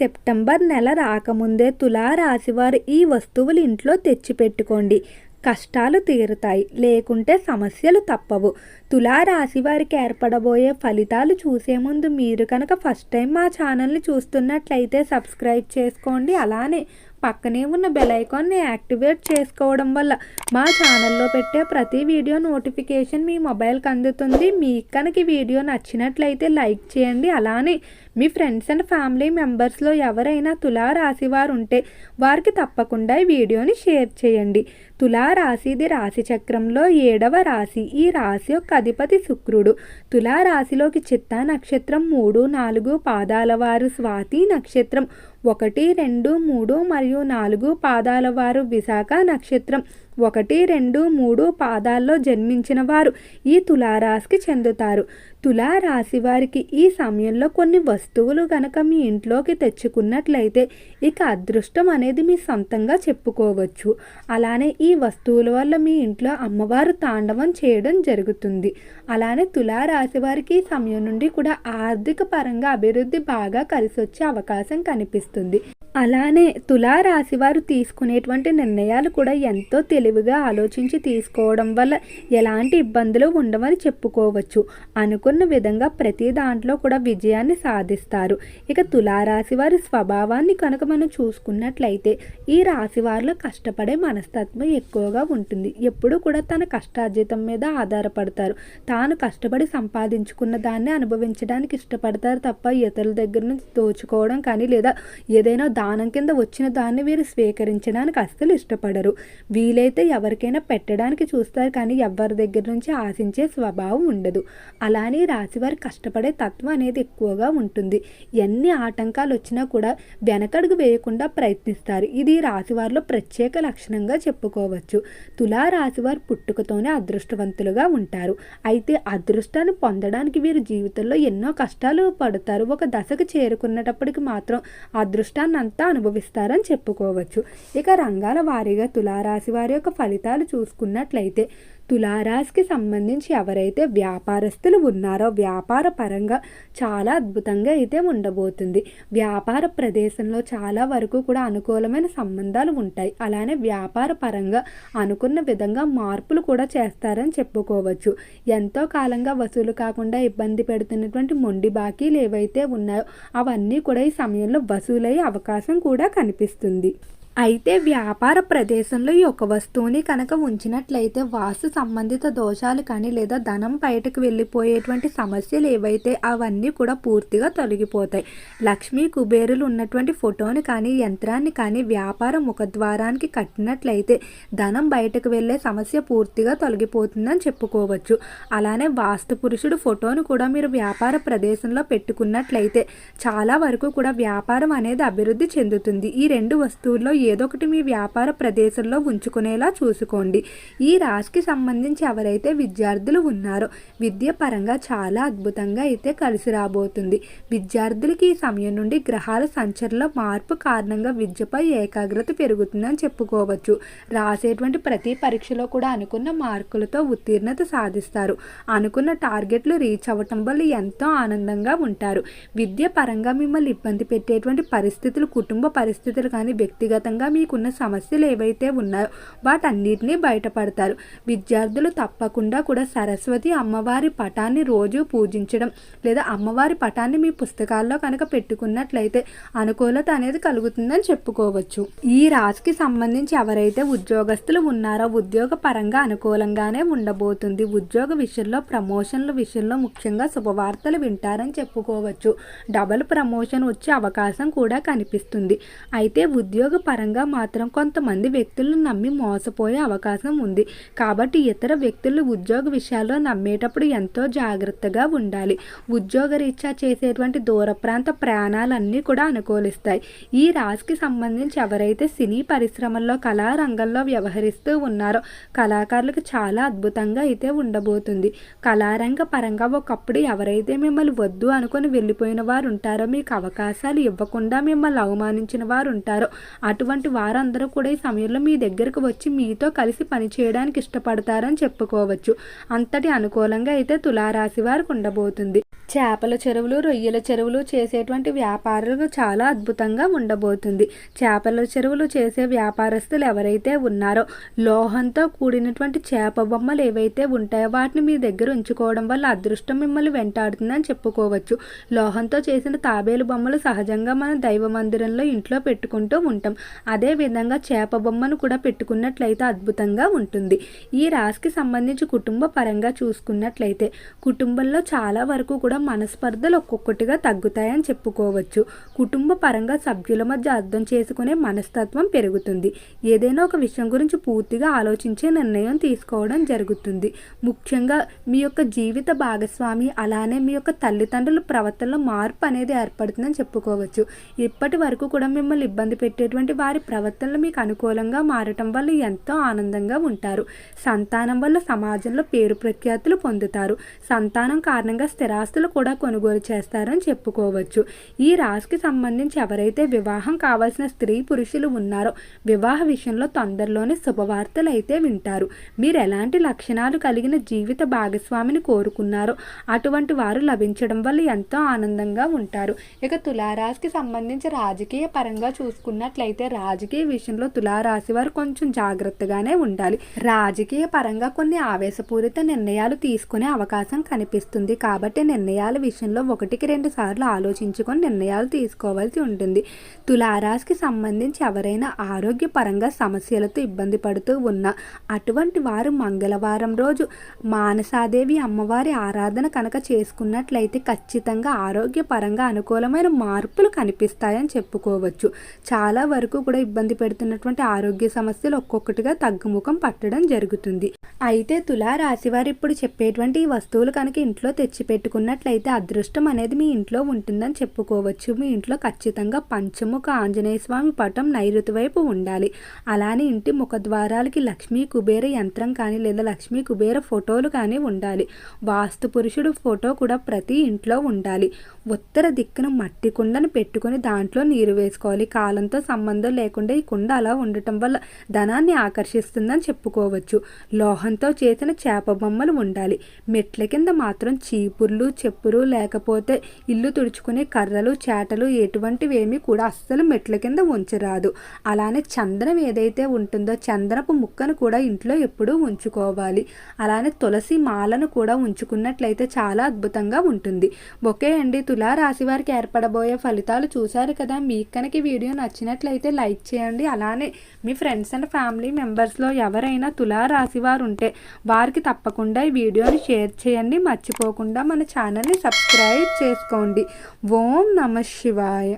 September నెల రాకముందే తులారాశివారు ఈ వస్తువులు ఇంట్లో తెచ్చిపెట్టుకోండి. కష్టాలు తీరుతాయి, లేకుంటే సమస్యలు తప్పవు. తులారాశి వారికి ఏర్పడబోయే ఫలితాలు చూసే ముందు మీరు కనుక ఫస్ట్ టైం మా ఛానల్ని చూస్తున్నట్లయితే సబ్స్క్రైబ్ చేసుకోండి. అలానే పక్కనే ఉన్న బెల్ ఐకాన్ని యాక్టివేట్ చేసుకోవడం వల్ల మా ఛానల్లో పెట్టే ప్రతి వీడియో నోటిఫికేషన్ మీ మొబైల్కి అందుతుంది. మీకు కనుక ఈ వీడియో నచ్చినట్లయితే లైక్ చేయండి. అలానే మీ ఫ్రెండ్స్ అండ్ ఫ్యామిలీ మెంబర్స్లో ఎవరైనా తులారాశి వారు ఉంటే వారికి తప్పకుండా ఈ వీడియోని షేర్ చేయండి. తులారాశి ఇది రాశి చక్రంలో 7వ రాశి. ఈ రాశి యొక్క అధిపతి శుక్రుడు. తులారాశిలోకి చిత్తా నక్షత్రం 3, 4 పాదాల వారు, స్వాతి నక్షత్రం 1, 2, 3 మరియు 4 పాదాల వారు, విశాఖ నక్షత్రం 1, 2, 3 పాదాల్లో జన్మించిన వారు ఈ తులారాశికి చెందుతారు. తులారాశి వారికి ఈ సమయంలో కొన్ని వస్తువులు కనుక మీ ఇంట్లోకి తెచ్చుకున్నట్లయితే ఇక అదృష్టం అనేది మీ సొంతంగా చెప్పుకోవచ్చు. అలానే ఈ వస్తువుల వల్ల మీ ఇంట్లో అమ్మవారు తాండవం చేయడం జరుగుతుంది. అలానే తులారాశి వారికి ఈ సమయం నుండి కూడా ఆర్థిక పరంగా అభివృద్ధి బాగా కలిసి వచ్చే అవకాశం కనిపిస్తుంది. అలానే తులారాశి వారు తీసుకునేటువంటి నిర్ణయాలు కూడా ఎంతో తెలివిగా ఆలోచించి తీసుకోవడం వల్ల ఎలాంటి ఇబ్బందులు ఉండవని చెప్పుకోవచ్చు. అనుకున్న విధంగా ప్రతి దాంట్లో కూడా విజయాన్ని సాధిస్తారు. ఇక తులారాశి వారి స్వభావాన్ని కనుక మనం చూసుకున్నట్లయితే ఈ రాశి వారిలో కష్టపడే మనస్తత్వం ఎక్కువగా ఉంటుంది. ఎప్పుడు కూడా తన కష్టార్జితం మీద ఆధారపడతారు. తాను కష్టపడి సంపాదించుకున్న దాన్ని అనుభవించడానికి ఇష్టపడతారు తప్ప ఇతరుల దగ్గర నుంచి దోచుకోవడం కానీ లేదా ఏదైనా దానం కింద వచ్చిన దాన్ని వీరు స్వీకరించడానికి అస్సలు ఇష్టపడరు. వీలైతే ఎవరికైనా పెట్టడానికి చూస్తారు కానీ ఎవరి దగ్గర నుంచి ఆశించే స్వభావం ఉండదు. అలానే రాశివారి కష్టపడే తత్వం అనేది ఎక్కువగా ఉంటుంది. ఎన్ని ఆటంకాలు వచ్చినా కూడా వెనకడుగు వేయకుండా ప్రయత్నిస్తారు. ఇది రాశివారిలో ప్రత్యేక లక్షణంగా చెప్పుకోవచ్చు. తులారాశివారు పుట్టుకతోనే అదృష్టవంతులుగా ఉంటారు. అయితే అదృష్టాన్ని పొందడానికి వీరు జీవితంలో ఎన్నో కష్టాలు పడతారు. ఒక దశకు చేరుకున్నప్పటికి మాత్రం అదృష్టాన్ని అంతా అనుభవిస్తారని చెప్పుకోవచ్చు. ఇక రంగాల వారీగా తులారాశి వారి యొక్క ఫలితాలు చూసుకున్నట్లయితే తులారాశికి సంబంధించి ఎవరైతే వ్యాపారస్తులు ఉన్నారో వ్యాపార పరంగా చాలా అద్భుతంగా అయితే ఉండబోతుంది. వ్యాపార ప్రదేశంలో చాలా వరకు కూడా అనుకూలమైన సంబంధాలు ఉంటాయి. అలానే వ్యాపార పరంగా అనుకున్న విధంగా మార్పులు కూడా చేస్తారని చెప్పుకోవచ్చు. ఎంతో కాలంగా వసూలు కాకుండా ఇబ్బంది పెడుతున్నటువంటి మొండి బాకీలు ఏవైతే ఉన్నాయో అవన్నీ కూడా ఈ సమయంలో వసూలయ్యే అవకాశం కూడా కనిపిస్తుంది. అయితే వ్యాపార ప్రదేశంలో ఈ ఒక వస్తువుని కనుక ఉంచినట్లయితే వాస్తు సంబంధిత దోషాలు కానీ లేదా ధనం బయటకు వెళ్ళిపోయేటువంటి సమస్యలు ఏవైతే అవన్నీ కూడా పూర్తిగా తొలగిపోతాయి. లక్ష్మీ కుబేరులు ఉన్నటువంటి ఫోటోని కానీ యంత్రాన్ని కానీ వ్యాపార ముఖద్వారానికి కట్టినట్లయితే ధనం బయటకు వెళ్ళే సమస్య పూర్తిగా తొలగిపోతుందని చెప్పుకోవచ్చు. అలానే వాస్తు పురుషుడు ఫోటోను కూడా మీరు వ్యాపార ప్రదేశంలో పెట్టుకున్నట్లయితే చాలా వరకు కూడా వ్యాపారం అనేది అభివృద్ధి చెందుతుంది. ఈ రెండు వస్తువుల్లో ఏదో ఒకటి మీ వ్యాపార ప్రదేశంలో ఉంచుకునేలా చూసుకోండి. ఈ రాశికి సంబంధించి ఎవరైతే విద్యార్థులు ఉన్నారో విద్య పరంగా చాలా అద్భుతంగా అయితే కలిసి రాబోతుంది. విద్యార్థులకి ఈ సమయం నుండి గ్రహాల సంచరణలో మార్పు కారణంగా విద్యపై ఏకాగ్రత పెరుగుతుందని చెప్పుకోవచ్చు. రాసేటువంటి ప్రతి పరీక్షలో కూడా అనుకున్న మార్కులతో ఉత్తీర్ణత సాధిస్తారు. అనుకున్న టార్గెట్లు రీచ్ అవ్వటం వల్ల ఎంతో ఆనందంగా ఉంటారు. విద్య పరంగా మిమ్మల్ని ఇబ్బంది పెట్టేటువంటి పరిస్థితులు, కుటుంబ పరిస్థితులు కానీ వ్యక్తిగతంగా మీకున్న సమస్యలు ఏవైతే ఉన్నాయో వాటన్నిటినీ బయటపడతారు. విద్యార్థులు తప్పకుండా కూడా సరస్వతి అమ్మవారి పటాన్ని రోజు పూజించడం లేదా అమ్మవారి పటాన్ని మీ పుస్తకాల్లో కనుక పెట్టుకున్నట్లయితే అనుకూలత అనేది కలుగుతుందని చెప్పుకోవచ్చు. ఈ రాశికి సంబంధించి ఎవరైతే ఉద్యోగస్తులు ఉన్నారో ఉద్యోగ పరంగా అనుకూలంగానే ఉండబోతుంది. ఉద్యోగ విషయంలో ప్రమోషన్ల విషయంలో ముఖ్యంగా శుభవార్తలు వింటారని చెప్పుకోవచ్చు. డబుల్ ప్రమోషన్ వచ్చే అవకాశం కూడా కనిపిస్తుంది. అయితే ఉద్యోగ పరంగా మాత్రం కొంతమంది వ్యక్తులను నమ్మి మోసపోయే అవకాశం ఉంది. కాబట్టి ఇతర వ్యక్తులు ఉద్యోగ విషయాల్లో నమ్మేటప్పుడు ఎంతో జాగ్రత్తగా ఉండాలి. ఉద్యోగరీత్యా చేసేటువంటి దూర ప్రాంత ప్రయాణాలన్నీ కూడా అనుకూలిస్తాయి. ఈ రాశికి సంబంధించి ఎవరైతే సినీ పరిశ్రమల్లో కళారంగంలో వ్యవహరిస్తూ ఉన్నారో కళాకారులకు చాలా అద్భుతంగా అయితే ఉండబోతుంది. కళారంగ పరంగా ఒకప్పుడు ఎవరైతే మిమ్మల్ని వద్దు అనుకుని వెళ్ళిపోయిన వారు ఉంటారో, మీకు అవకాశాలు ఇవ్వకుండా మిమ్మల్ని అవమానించిన వారు ఉంటారో అటువంటి అటువంటి వారందరూ కూడా ఈ సమయంలో మీ దగ్గరకు వచ్చి మీతో కలిసి పని చేయడానికి ఇష్టపడతారని చెప్పుకోవచ్చు. అంతటి అనుకూలంగా అయితే తులారాశి వారికి ఉండబోతుంది. చేపల చెరువులు, రొయ్యల చెరువులు చేసేటువంటి వ్యాపారులు చాలా అద్భుతంగా ఉండబోతుంది. చేపల చెరువులు చేసే వ్యాపారస్తులు ఎవరైతే ఉన్నారో లోహంతో కూడినటువంటి చేప బొమ్మలు ఏవైతే ఉంటాయో వాటిని మీ దగ్గర ఉంచుకోవడం వల్ల అదృష్టం మిమ్మల్ని వెంటాడుతుందని చెప్పుకోవచ్చు. లోహంతో చేసిన తాబేలు బొమ్మలు సహజంగా మనం దైవ మందిరంలో ఇంట్లో పెట్టుకుంటూ ఉంటాం. అదే విధంగా చేప బొమ్మను కూడా పెట్టుకున్నట్లయితే అద్భుతంగా ఉంటుంది. ఈ రాశికి సంబంధించి కుటుంబ పరంగా చూసుకున్నట్లయితే కుటుంబంలో చాలా వరకు కూడా మనస్పర్ధలు ఒక్కొక్కటిగా తగ్గుతాయని చెప్పుకోవచ్చు. కుటుంబ పరంగా సభ్యుల మధ్య అర్థం చేసుకునే మనస్తత్వం పెరుగుతుంది. ఏదైనా ఒక విషయం గురించి పూర్తిగా ఆలోచించే నిర్ణయం తీసుకోవడం జరుగుతుంది. ముఖ్యంగా మీ యొక్క జీవిత భాగస్వామి అలానే మీ యొక్క తల్లిదండ్రుల ప్రవర్తనలో మార్పు అనేది ఏర్పడుతుందని చెప్పుకోవచ్చు. ఇప్పటి వరకు కూడా మిమ్మల్ని ఇబ్బంది పెట్టేటువంటి వారి ప్రవర్తనలు మీకు అనుకూలంగా మారటం వల్ల ఎంతో ఆనందంగా ఉంటారు. సంతానం వల్ల సమాజంలో పేరు ప్రఖ్యాతులు పొందుతారు. సంతానం కారణంగా స్థిరాస్తులు కూడా కొనుగోలు చేస్తారని చెప్పుకోవచ్చు. ఈ రాశికి సంబంధించి ఎవరైతే వివాహం కావాల్సిన స్త్రీ పురుషులు ఉన్నారో వివాహ విషయంలో తొందరలోనే శుభవార్తలు అయితే వింటారు. మీరు ఎలాంటి లక్షణాలు కలిగిన జీవిత భాగస్వామిని కోరుకున్నారో అటువంటి వారు లభించడం వల్ల ఎంతో ఆనందంగా ఉంటారు. ఇక తులారాశికి సంబంధించి రాజకీయ పరంగా చూసుకున్నట్లయితే రాజకీయ విషయంలో తులారాశి వారు కొంచెం జాగ్రత్తగానే ఉండాలి. రాజకీయ పరంగా కొన్ని ఆవేశపూరిత నిర్ణయాలు తీసుకునే అవకాశం కనిపిస్తుంది. కాబట్టి నిర్ణయాల విషయంలో 1-2 సార్లు ఆలోచించుకొని నిర్ణయాలు తీసుకోవాల్సి ఉంటుంది. తులారాశికి సంబంధించి ఎవరైనా ఆరోగ్యపరంగా సమస్యలతో ఇబ్బంది పడుతూ ఉన్నా అటువంటి వారు మంగళవారం రోజు మానసాదేవి అమ్మవారి ఆరాధన కనుక చేసుకున్నట్లయితే ఖచ్చితంగా ఆరోగ్యపరంగా అనుకూలమైన మార్పులు కనిపిస్తాయని చెప్పుకోవచ్చు. చాలా వరకు కూడా ఇబ్బంది పెడుతున్నటువంటి ఆరోగ్య సమస్యలు ఒక్కొక్కటిగా తగ్గుముఖం పట్టడం జరుగుతుంది. అయితే తులారాశి వారు ఇప్పుడు చెప్పేటువంటి ఈ వస్తువులు కనుక ఇంట్లో తెచ్చి పెట్టుకున్నట్లయితే అదృష్టం అనేది మీ ఇంట్లో ఉంటుందని చెప్పుకోవచ్చు. మీ ఇంట్లో ఖచ్చితంగా పంచముఖ ఆంజనేయ స్వామి పటం నైరుతి వైపు ఉండాలి. అలానే ఇంటి ముఖద్వారాలకి లక్ష్మీ కుబేర యంత్రం కానీ లేదా లక్ష్మీ కుబేర ఫోటోలు కానీ ఉండాలి. వాస్తు పురుషుడు ఫోటో కూడా ప్రతి ఇంట్లో ఉండాలి. ఉత్తర దిక్కున మట్టి కుండను పెట్టుకుని దాంట్లో నీరు వేసుకోవాలి. కాలంతో సంబంధం లేకుండా ఈ కుండ అలా ఉండటం వల్ల ధనాన్ని ఆకర్షిస్తుందని చెప్పుకోవచ్చు. లోహంతో చేసిన చేప బొమ్మలు ఉండాలి. మెట్ల కింద మాత్రం చీపుర్లు, చెప్పులు లేకపోతే ఇల్లు తుడుచుకునే కర్రలు, చేటలు ఎటువంటివేమీ కూడా అస్సలు మెట్ల కింద ఉంచరాదు. అలానే చందనం ఏదైతే ఉంటుందో చందనపు ముక్కను కూడా ఇంట్లో ఎప్పుడూ ఉంచుకోవాలి. అలానే తులసి మాలను కూడా ఉంచుకున్నట్లయితే చాలా అద్భుతంగా ఉంటుంది. ఓకే అండి, తులారాశి వారికి ఏర్పడబోయే ఫలితాలు చూశారు కదా. మీకు కనుక ఈ వీడియో నచ్చినట్లయితే లైక్ చేయండి. అలానే మీ ఫ్రెండ్స్ అండ్ ఫ్యామిలీ మెంబర్స్లో ఎవరైనా తులారాశి వారు ఉంటే వారికి తప్పకుండా ఈ వీడియోని షేర్ చేయండి. మర్చిపోకుండా మన ఛానల్ని సబ్స్క్రైబ్ చేసుకోండి. ఓం నమః శివాయ.